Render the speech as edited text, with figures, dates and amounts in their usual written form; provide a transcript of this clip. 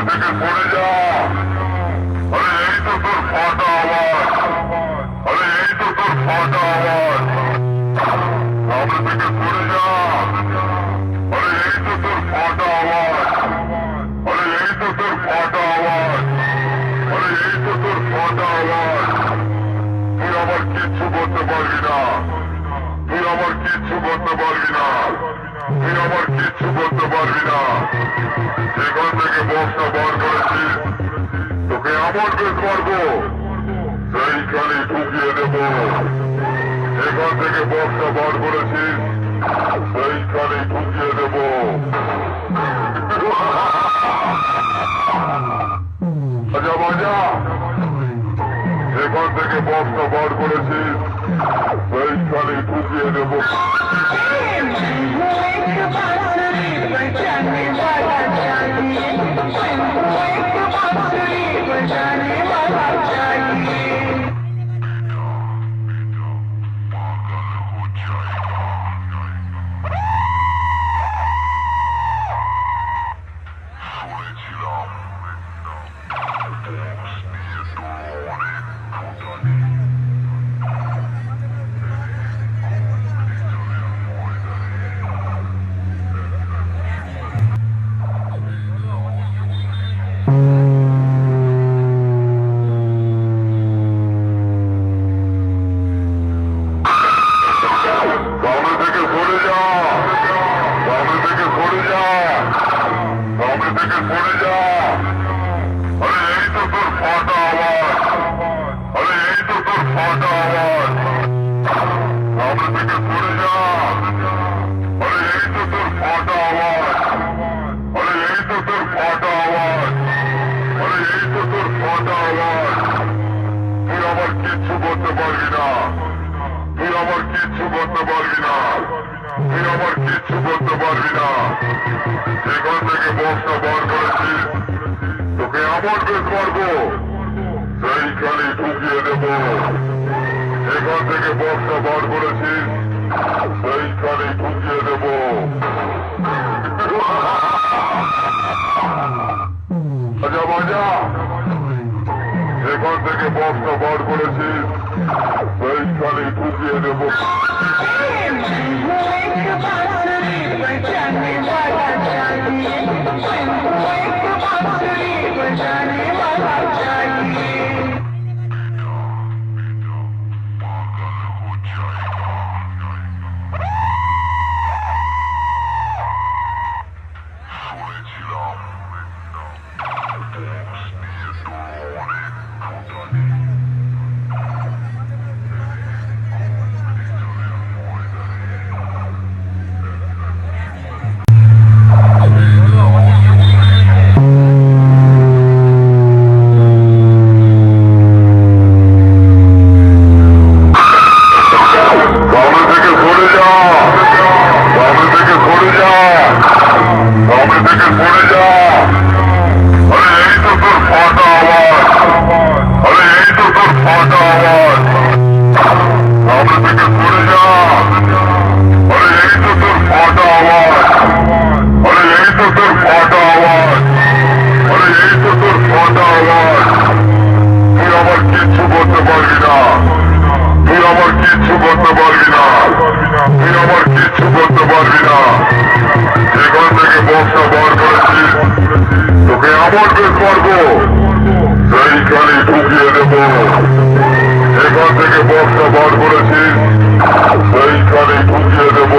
থেকে সরে যা। আরে এই তো তোর ফাটা আওয়াজ, আরে এই তো তোর ফাটা আওয়াজ। সামনে থেকে সরে যা। আরে এই তো তোর ফাটা আওয়াজ, আরে এই তো তোর ফাটা আওয়াজ, আরে এই তো তোর ফাটা আওয়াজ। তুই আমার কিচ্ছু করতে পারবি না, তুই আমার কিচ্ছু করতে পারবি না, তুই আমার কিচ্ছু করতে পারবি না। এখান থেকে বক্সটা বার করেছিস, তোকে এমন বেশ মারবো সেইখানে ঢুকিয়ে দেব। এখান থেকে বক্সটা বার করেছিস, সেইখানে ঢুকিয়ে দেব। আচ্ছা বাজা, এখান থেকে বক্সটা বার করেছিস, সেইখানে ঢুকিয়ে দেব। এখান থেকে বক্সটা বার করেছিস, তোকে এমন বেশ মারবো সেইখানে ঢুকিয়ে দেব। এখান থেকে বক্সটা বার করেছিস, সেইখানে ঢুকিয়ে দেব। এখান থেকে বক্সটা বার করেছিস, সেইখানে ঢুকিয়ে দেব। এখান থেকে বক্সটা বার করেছিস, সেইখানে ঢুকিয়ে দেব। এখান থেকে বক্সটা বার করেছিস, সেইখানে ঢুকিয়ে দেব। এখান থেকে বক্সটা বার করেছিস, সেইখানে ঢুকিয়ে দেব। আচ্ছা বাজা, এখান থেকে বক্সটা বার করেছিস, সেইখানে ঢুকিয়ে দেব। তোকে এমন বেশ মারবো সেইখানে ঢুকিয়ে দেব। এখান থেকে বক্সটা বার করেছিস, সেইখানে ঢুকিয়ে দেব।